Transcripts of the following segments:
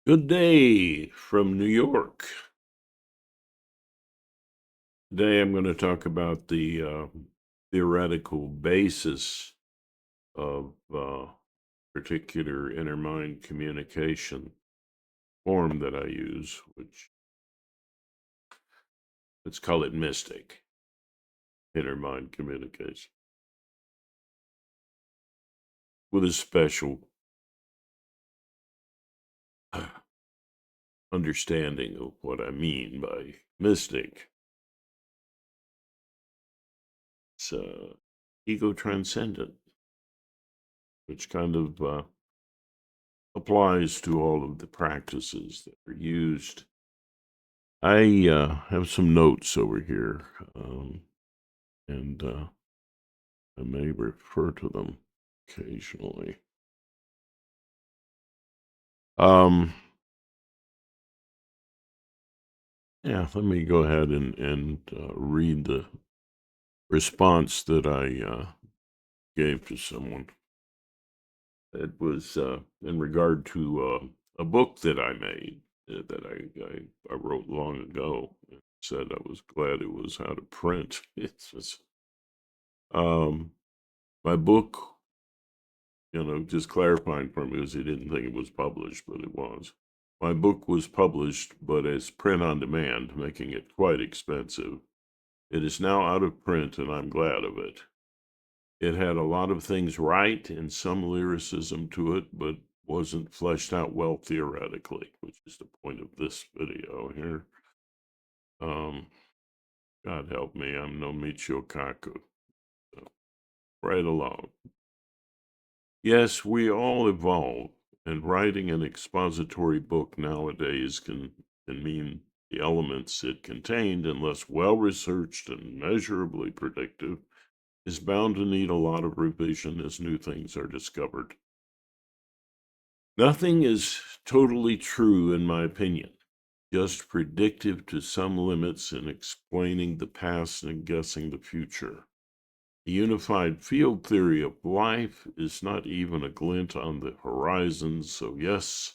Good day from New York. Today I'm going to talk about the theoretical basis of particular inner mind communication form that I use, which let's call it mystic inner mind communication, with a special understanding of what I mean by mystic. It's ego transcendent, which kind of applies to all of the practices that are used. I have some notes over here, and I may refer to them occasionally. Um, yeah, let me go ahead and read the response that I gave to someone. It was in regard to a book that I made that I wrote long ago. It said I was glad it was out of print. It's just, um, my book, just clarifying for me, because he didn't think it was published, but it was. My book was published, but as print on demand, making it quite expensive. It is now out of print, and I'm glad of it. It had a lot of things right and some lyricism to it, but wasn't fleshed out well theoretically, which is the point of this video here. Um, God help me, I'm no Michio Kaku. So, right along. Yes, we all evolve, and writing an expository book nowadays can mean the elements it contained, unless well researched and measurably predictive, is bound to need a lot of revision as new things are discovered. Nothing is totally true, in my opinion, just predictive to some limits in explaining the past and guessing the future. The unified field theory of life is not even a glint on the horizon, so yes,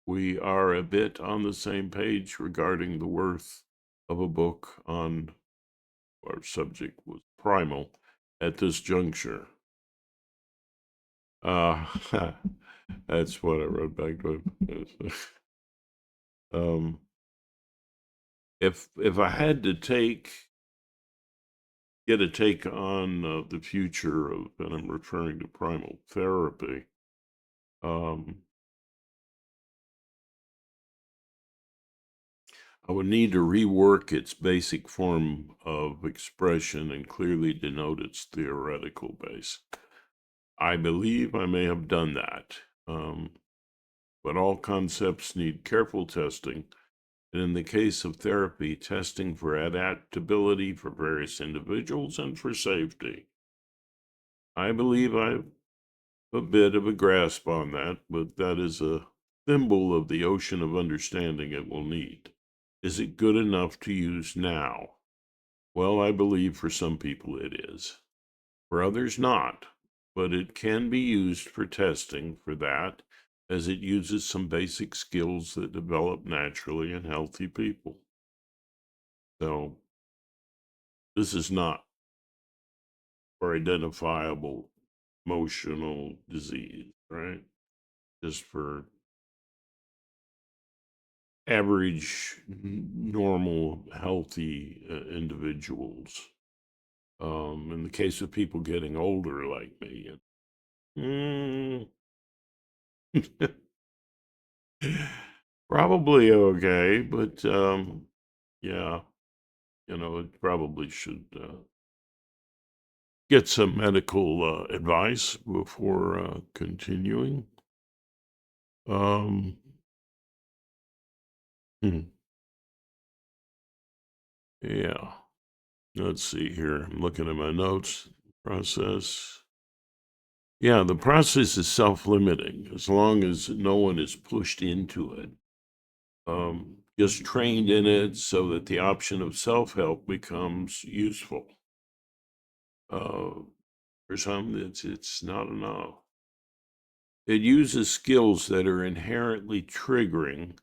we are a bit on the same page regarding the worth of a book on our subject was primal at this juncture. Uh, that's what I wrote back to him. um, if I had to get a take on the future of, and I'm referring to primal therapy, um, I would need to rework its basic form of expression and clearly denote its theoretical base. I believe I may have done that, but all concepts need careful testing, and in the case of therapy, testing for adaptability for various individuals and for safety. I believe I've a bit of a grasp on that, but that is a thimble of the ocean of understanding it will need. Is it good enough to use now? Well, I believe for some people it is. For others, not. But it can be used for testing for that, as it uses some basic skills that develop naturally in healthy people. So, this is not for identifiable emotional disease, right? Just for average, normal, healthy individuals. In the case of people getting older like me, mm, probably okay, but yeah, it probably should get some medical advice before continuing. Um, hmm, yeah, let's see here. I'm looking at my notes. Process. Yeah, the process is self-limiting as long as no one is pushed into it. Just trained in it so that the option of self-help becomes useful. For some, it's not enough. It uses skills that are inherently triggering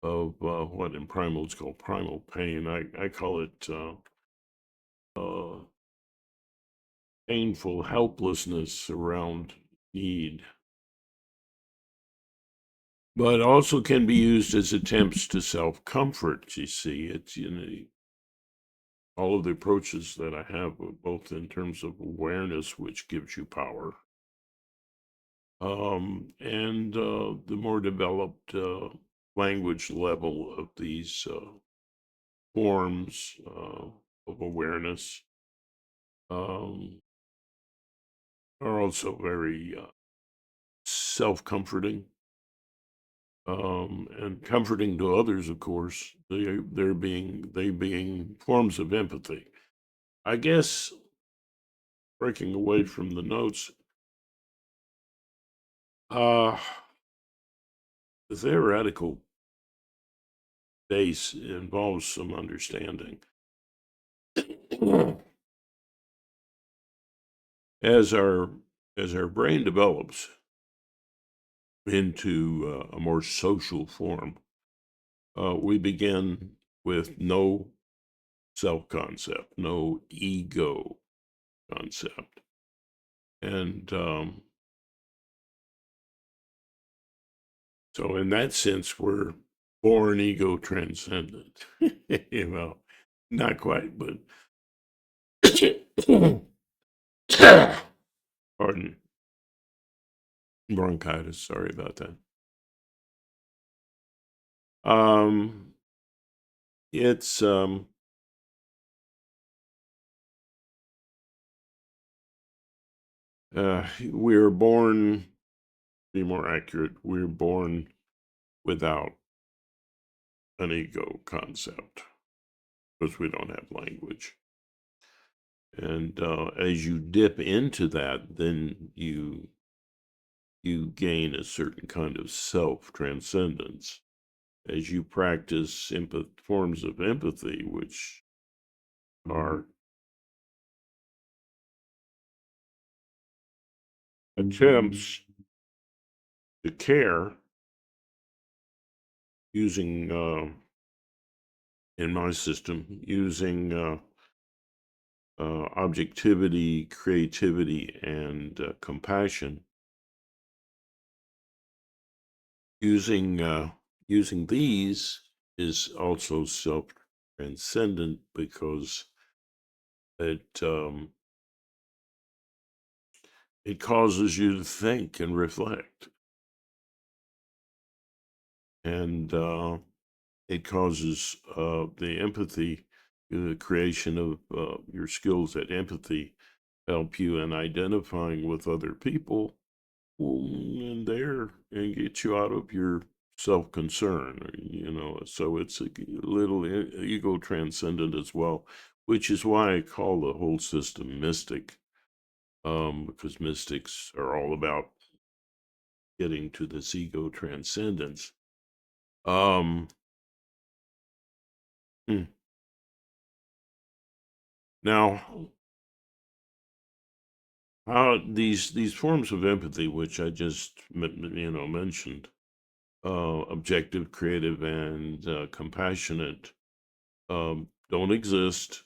of what in primal is called primal pain. I call it uh, painful helplessness around need, but also can be used as attempts to self comfort. You see, it's all of the approaches that I have, both in terms of awareness, which gives you power, and the more developed language level of these forms of awareness um, are also very self comforting. And comforting to others, of course, they being forms of empathy. I guess breaking away from the notes, uh, the theoretical base involves some understanding. as our as our brain develops into a more social form, we begin with no self concept, no ego concept, and so in that sense, we're born ego transcendent. Not quite, but pardon, bronchitis. Sorry about that. Um, it's we're born. Be more accurate. We're born without an ego concept because we don't have language. And as you dip into that, then you gain a certain kind of self transcendence as you practice forms of empathy, which are attempts to care using, in my system, using objectivity, creativity, and compassion. Using using these is also self transcendent because it it causes you to think and reflect, and it causes the empathy, the creation of your skills at empathy help you in identifying with other people, and there and get you out of your self-concern, so it's a little ego transcendent as well, which is why I call the whole system mystic, because mystics are all about getting to this ego transcendence. um hmm. Now, how these forms of empathy, which I just mentioned, objective, creative, and compassionate, don't exist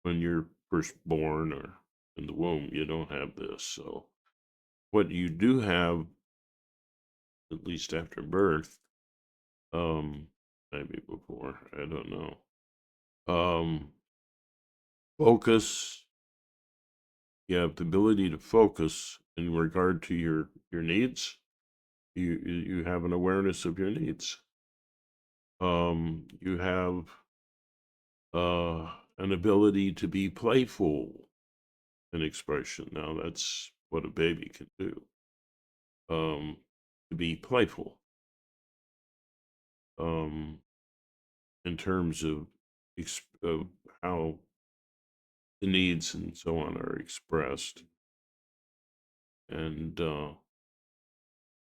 when you're first born or in the womb. You don't have this. So what you do have, at least after birth, um, maybe before, I don't know. Focus. You have the ability to focus in regard to your needs. You have an awareness of your needs. You have an ability to be playful in expression. Now that's what a baby can do. To be playful. Um, in terms of how the needs and so on are expressed, and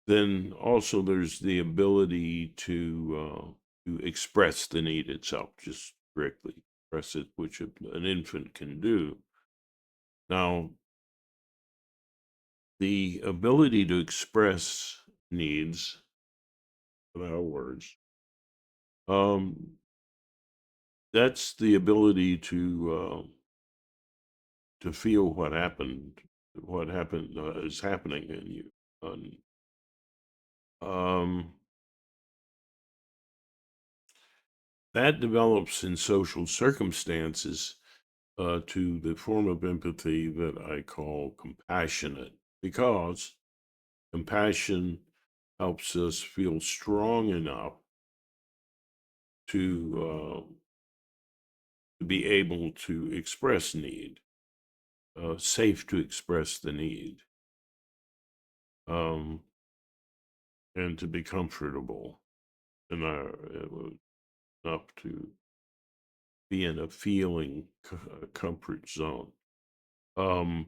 then also there's the ability to express the need itself, just directly express it, which an infant can do. Now, the ability to express needs without words. Um, that's the ability to feel what happened is happening in you. And, um, that develops in social circumstances to the form of empathy that I call compassionate, because compassion helps us feel strong enough to be able to express need, safe to express the need, um, and to be comfortable enough to be in a feeling comfort zone. Um,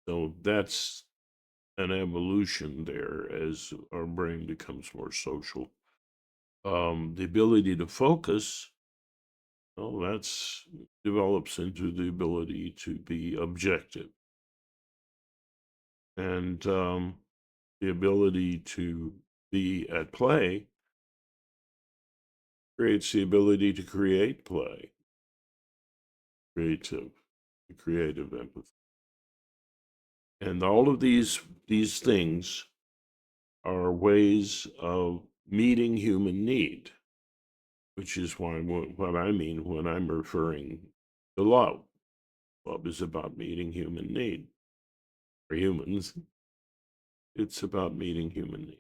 so that's an evolution there as our brain becomes more social. The ability to focus, well, that's develops into the ability to be objective, and the ability to be at play creates the ability to create play, creative, creative empathy, and all of these things are ways of meeting human need, which is what I mean when I'm referring to love. Love is about meeting human need. For humans, it's about meeting human need.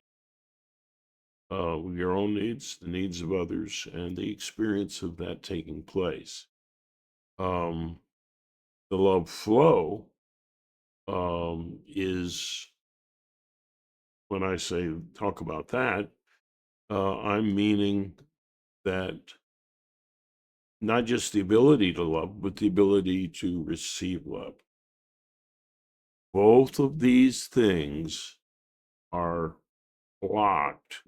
Your own needs, the needs of others, and the experience of that taking place. Um, the love flow is, when I say talk about that, I'm meaning that not just the ability to love, but the ability to receive love. Both of these things are blocked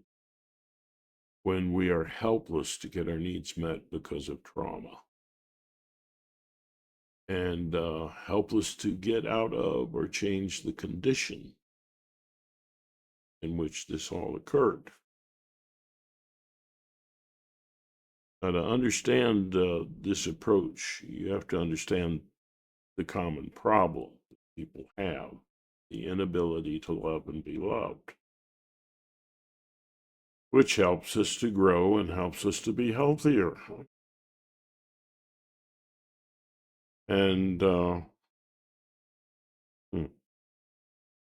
when we are helpless to get our needs met because of trauma, and helpless to get out of or change the condition in which this all occurred. Now, to understand this approach, you have to understand the common problem that people have, the inability to love and be loved, which helps us to grow and helps us to be healthier. And hmm,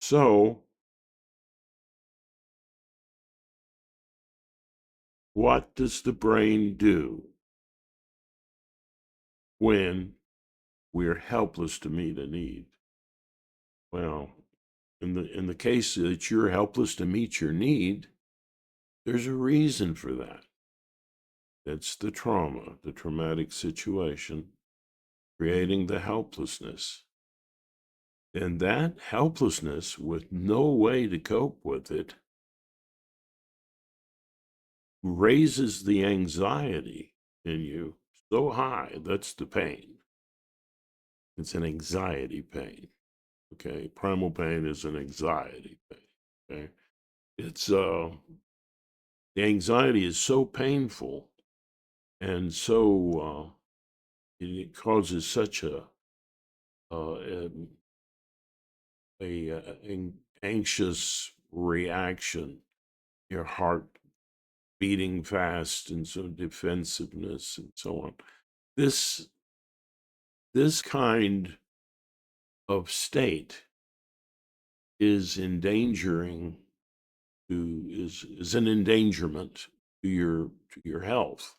so, what does the brain do when we're helpless to meet a need? Well, in the case that you're helpless to meet your need, there's a reason for that. It's the trauma, the traumatic situation, creating the helplessness. And that helplessness, with no way to cope with it, raises the anxiety in you so high. That's the pain. It's an anxiety pain. Okay. Primal pain is an anxiety pain. Okay. It's the anxiety is so painful, and so it causes such um, an anxious reaction, your heart beating fast, and so defensiveness and so on. This this kind of state is endangering is an endangerment to your health.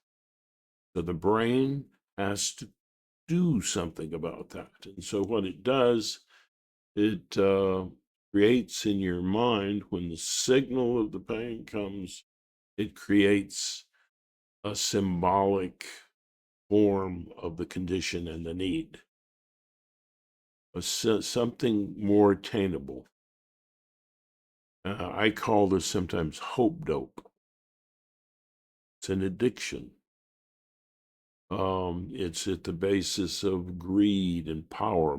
So the brain has to do something about that. And so what it does, it creates in your mind, when the signal of the pain comes, it creates a symbolic form of the condition and the need, something more attainable. I call this sometimes hope dope. It's an addiction. It's at the basis of greed and power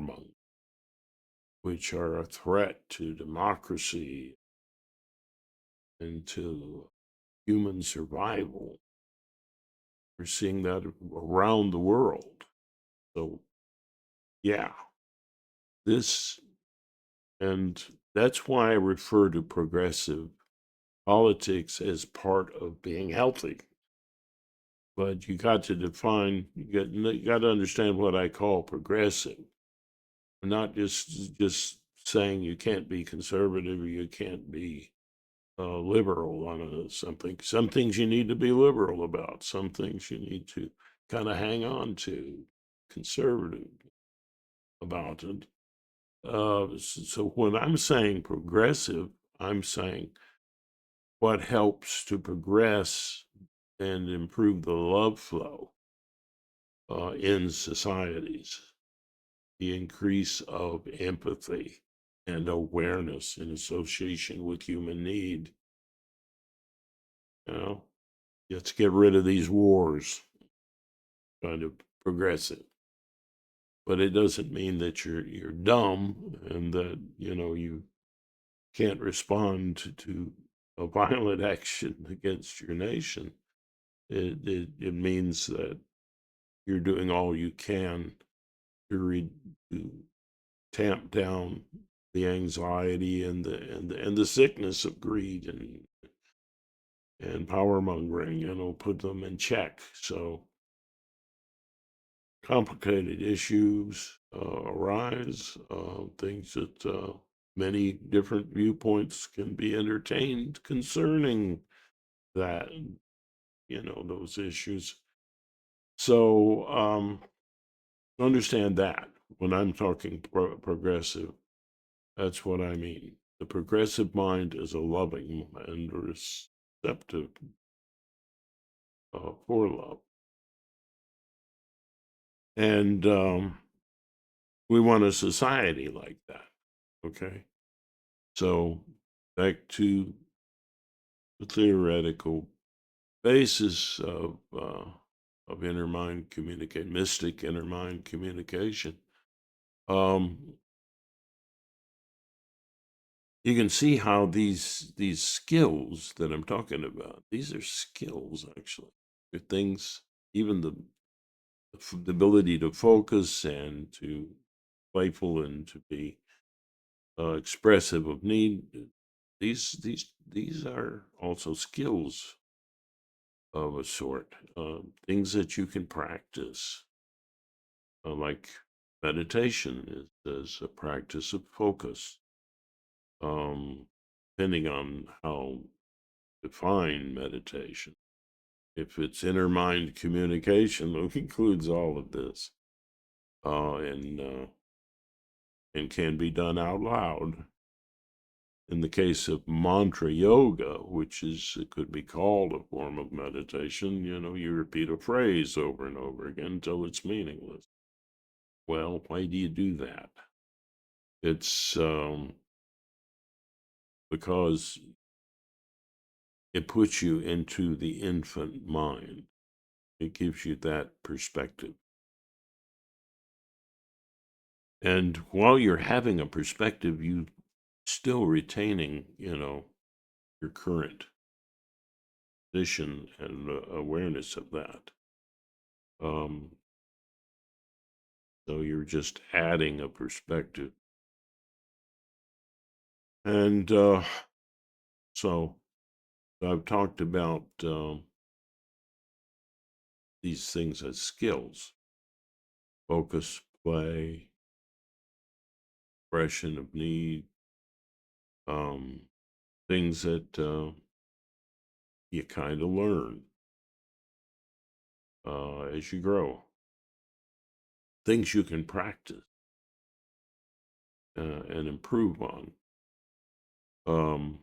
which are a threat to democracy and to human survival. We're seeing that around the world. So, yeah, this, and that's why I refer to progressive politics as part of being healthy. But you got to define, you got to understand what I call progressive, not just saying you can't be conservative or you can't be liberal on something. Some things you need to be liberal about. Some things you need to kind of hang on to, conservative about it. So when I'm saying progressive, I'm saying what helps to progress and improve the love flow in societies, the increase of empathy and awareness in association with human need. You know, let's get rid of these wars, kind of progressive. But it doesn't mean that you're dumb and that you can't respond to a violent action against your nation. It means that you're doing all you can to tamp down the anxiety and the sickness of greed and power mongering, put them in check. So complicated issues arise, things that many different viewpoints can be entertained concerning that, those issues. So understand that when I'm talking progressive, that's what I mean. The progressive mind is a loving and receptive for love. And we want a society like that. Okay. So back to the theoretical basis of inner mind communication, mystic inner mind communication. Um, you can see how these skills that I'm talking about, these are skills actually. They're things, even the ability to focus and to playful and to be expressive of need. These are also skills of a sort, things that you can practice, like meditation is a practice of focus. Depending on how define meditation. If it's inner mind communication, that includes all of this, and can be done out loud. In the case of mantra yoga, which it could be called a form of meditation, you repeat a phrase over and over again until it's meaningless. Well, why do you do that? It's because it puts you into the infant mind. It gives you that perspective. And while you're having a perspective, you still retaining, your current position and awareness of that. Um, so you're just adding a perspective. And so I've talked about these things as skills: focus, play, expression of need, um, things that you kind of learn as you grow, things you can practice and improve on. Um,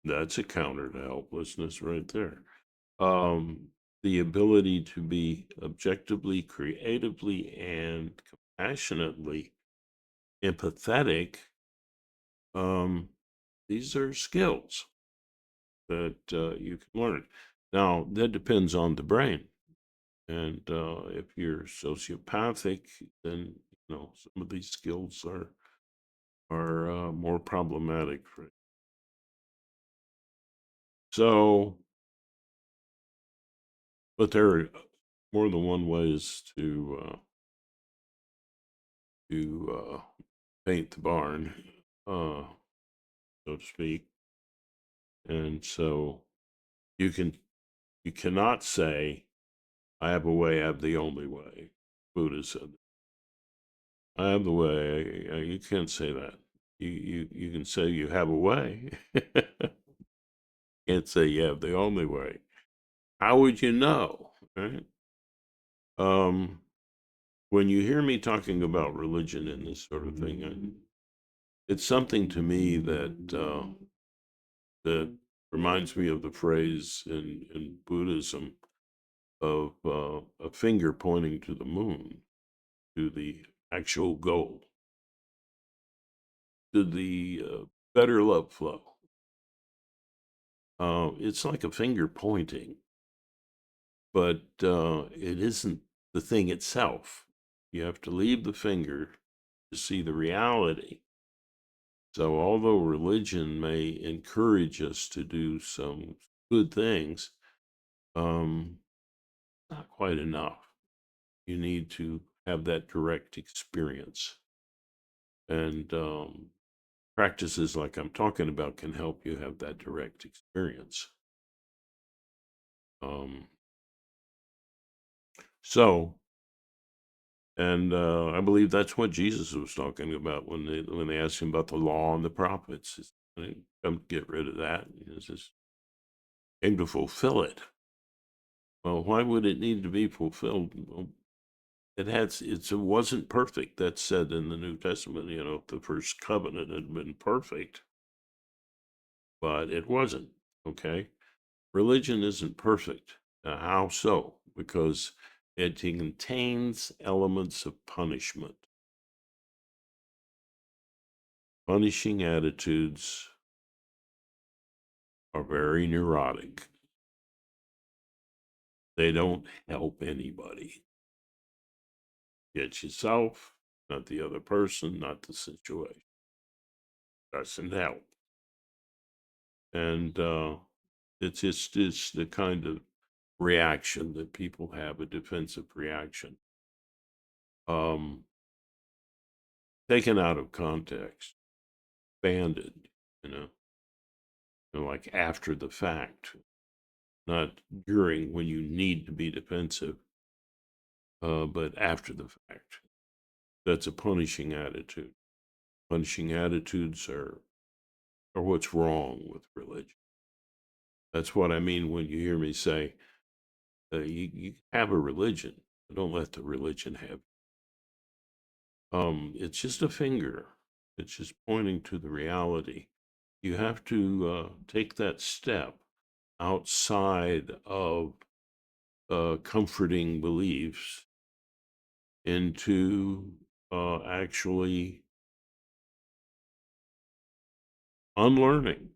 that's a counter to helplessness right there. The ability to be objectively, creatively, and compassionately empathetic. Um, these are skills that you can learn. Now, that depends on the brain. And if you're sociopathic, then some of these skills are more problematic. So, but there are more than one ways to paint the barn, uh, so to speak. And so you can you cannot say, "I have a way. I have the only way." Buddha said, "I have the way." You can't say that. You can say you have a way. Can't say you have the only way. How would you know, right? Um, when you hear me talking about religion and this sort of thing, it's something to me that reminds me of the phrase in Buddhism of a finger pointing to the moon, to the actual goal, to the better love flow. It's like a finger pointing, but it isn't the thing itself. You have to leave the finger to see the reality. So, although religion may encourage us to do some good things, um, not quite enough. You need to have that direct experience. And practices like I'm talking about can help you have that direct experience. Um, so, and I believe that's what Jesus was talking about when they asked him about the law and the prophets. Come get rid of that. He says, "Came to fulfill it." Well, why would it need to be fulfilled? Well, it wasn't perfect. That's said in the New Testament. The first covenant had been perfect, but it wasn't. Okay, religion isn't perfect. How so? Because it contains elements of punishment. Punishing attitudes are very neurotic. They don't help anybody. Get yourself, not the other person, not the situation. Doesn't help. And it's the kind of reaction that people have, a defensive reaction, um, taken out of context, banded, you know, like after the fact, not during when you need to be defensive, but after the fact. That's a punishing attitude. Punishing attitudes are what's wrong with religion. That's what I mean when you hear me say, you have a religion, but don't let the religion have. It's just a finger. It's just pointing to the reality. You have to take that step outside of comforting beliefs into actually unlearning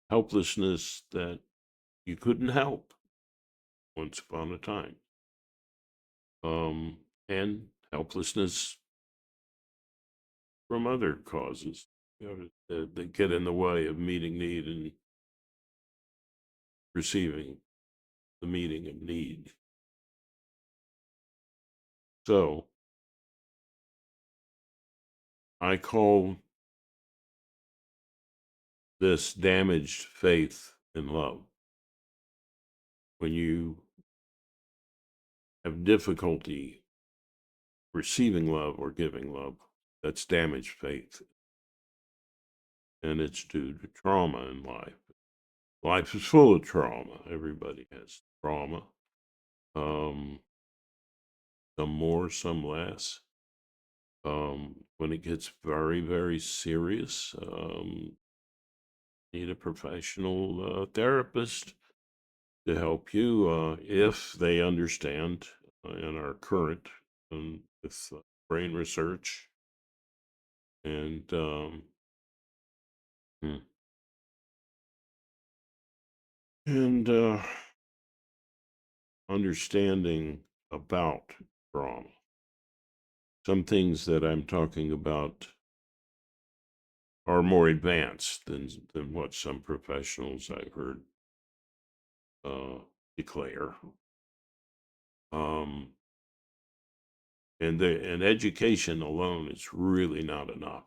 helplessness that you couldn't help once upon a time, um, and helplessness from other causes, that get in the way of meeting need and receiving the meeting of need. So I call this damaged faith in love. When you have difficulty receiving love or giving love, that's damaged faith. And it's due to trauma in life. Life is full of trauma. Everybody has trauma. Um, some more, some less. When it gets very, very serious, need a professional therapist to help you if they understand and are current with brain research and hmm, and understanding about trauma. some things that I'm talking about are more advanced than what some professionals I've heard uh, declare. Um, and education alone is really not enough.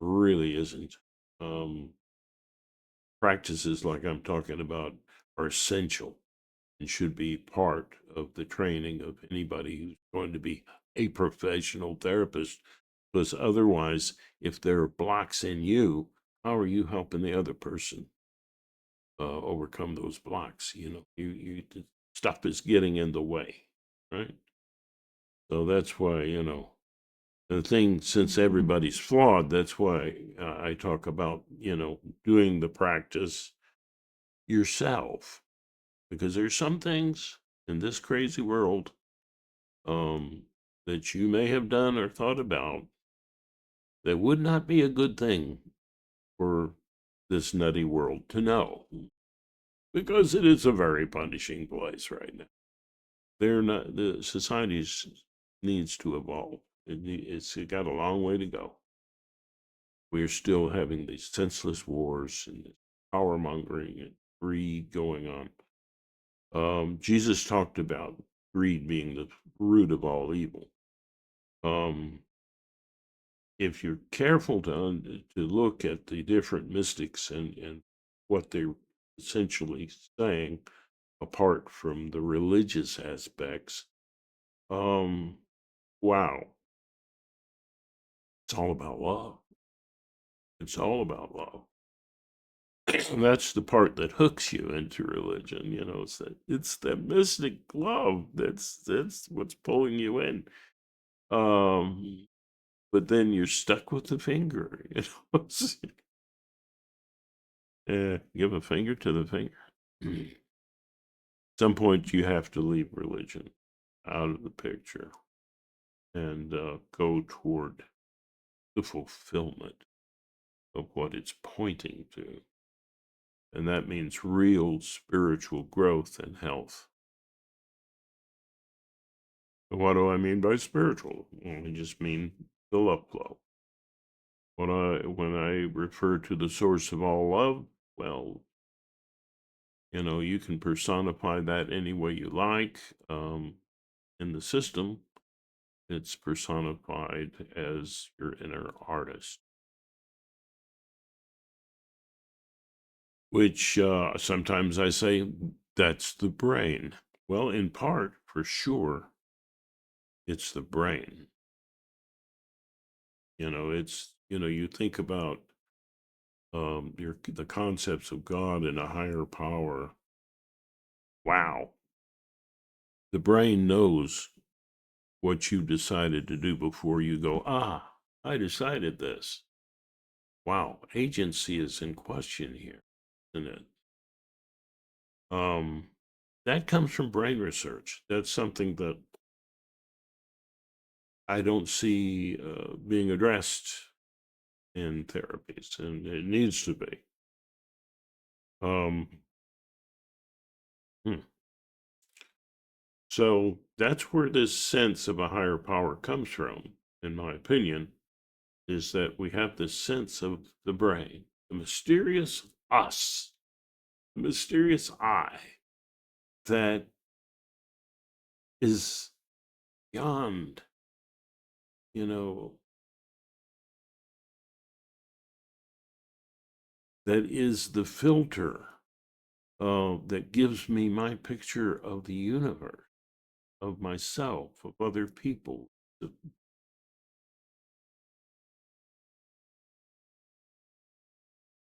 Really isn't. Um, Practices like I'm talking about are essential and should be part of the training of anybody who's going to be a professional therapist. Because otherwise, if there are blocks in you, how are you helping the other person overcome those blocks? The stuff is getting in the way, right? So that's why, the thing, since everybody's flawed, that's why I talk about, doing the practice yourself, because there's some things in this crazy world um, that you may have done or thought about that would not be a good thing for this nutty world to know, because it is a very punishing place right now. The society needs to evolve. It's got a long way to go. We're still having these senseless wars and power mongering and greed going on. Jesus talked about greed being the root of all evil. Um, if you're careful to look at the different mystics and what they're essentially saying, apart from the religious aspects, um, wow, it's all about love. It's all about love. That's the part that hooks you into religion. It's that mystic love that's what's pulling you in. Um, but then you're stuck with the finger. Give a finger to the finger. At some point, you have to leave religion out of the picture and go toward the fulfillment of what it's pointing to. And that means real spiritual growth and health. What do I mean by spiritual? Well, I just mean the love flow. When I refer to the source of all love, well, you can personify that any way you like. In the system, it's personified as your inner artist, which sometimes I say that's the brain. Well, in part, for sure, it's the brain. You think about the concepts of God and a higher power. Wow. The brain knows what you decided to do before you go, I decided this. Wow, agency is in question here, isn't it? Um, that comes from brain research. That's something that I don't see being addressed in therapies, and it needs to be. Um, hmm. So that's where this sense of a higher power comes from, in my opinion, is that we have this sense of the brain, the mysterious us, the mysterious I that is beyond, you know, that is the filter that gives me my picture of the universe, of myself, of other people.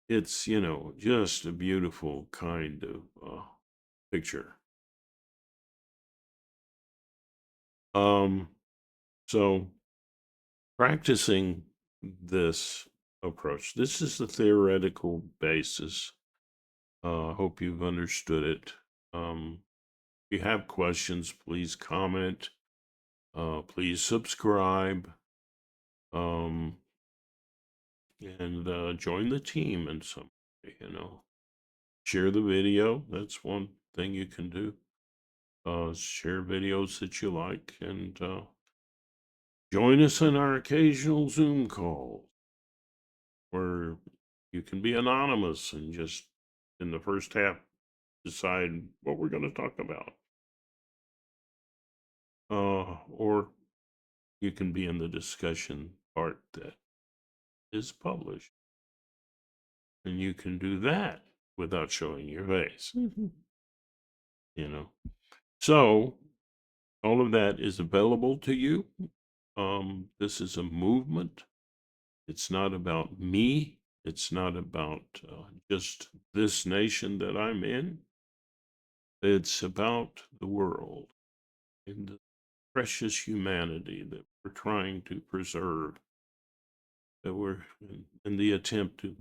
It's, just a beautiful kind of picture. Um, so practicing this approach, this is the theoretical basis. I hope you've understood it. If you have questions, please comment. Please subscribe. Um, and join the team in some way. Share the video. That's one thing you can do. Share videos that you like, and Join us in our occasional Zoom calls where you can be anonymous and just in the first half decide what we're going to talk about. Or you can be in the discussion part that is published. And you can do that without showing your face. You know. So all of that is available to you. This is a movement. It's not about me. It's not about just this nation that I'm in. It's about the world and the precious humanity that we're trying to preserve, that we're in the attempt to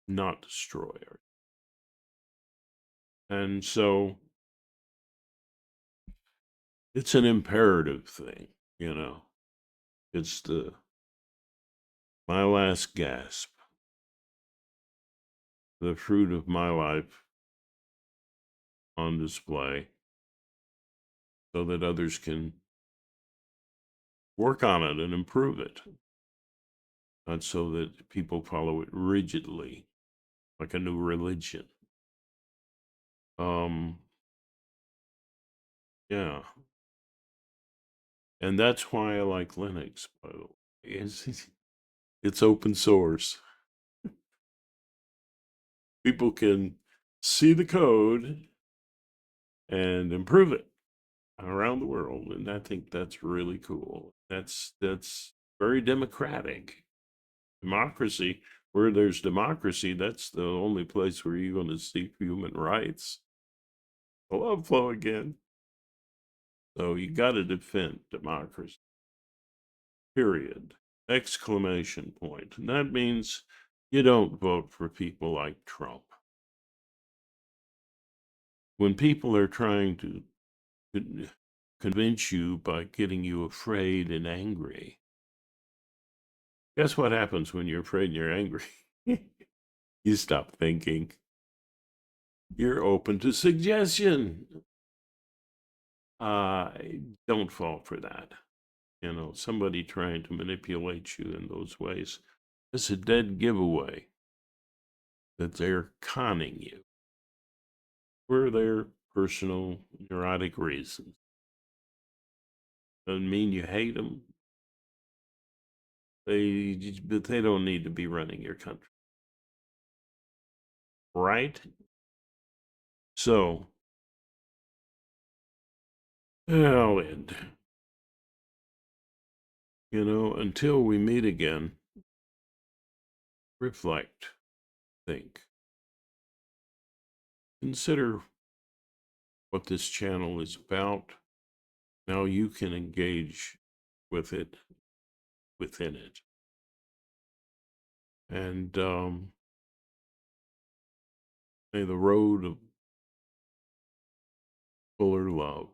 not destroy her. And so it's an imperative thing, you know. It's my last gasp, the fruit of my life on display so that others can work on it and improve it. Not so that people follow it rigidly, like a new religion. Yeah. And that's why I like Linux, by the way. It's open source. People can see the code and improve it around the world, and I think that's really cool. That's very democratic. Democracy, where there's democracy, that's the only place where you're going to see human rights. Hello, Flo again. So you got to defend democracy. Period. Exclamation point. And that means you don't vote for people like Trump. When people are trying to convince you by getting you afraid and angry, guess what happens when you're afraid and you're angry? You stop thinking. You're open to suggestion. Don't fall for that. You know, somebody trying to manipulate you in those ways. It's a dead giveaway that they're conning you for their personal neurotic reasons. Doesn't mean you hate them. But they don't need to be running your country. Right? So, I'll end. You know, until we meet again, reflect, think, consider what this channel is about. Now you can engage with it within it. And may the road of fuller love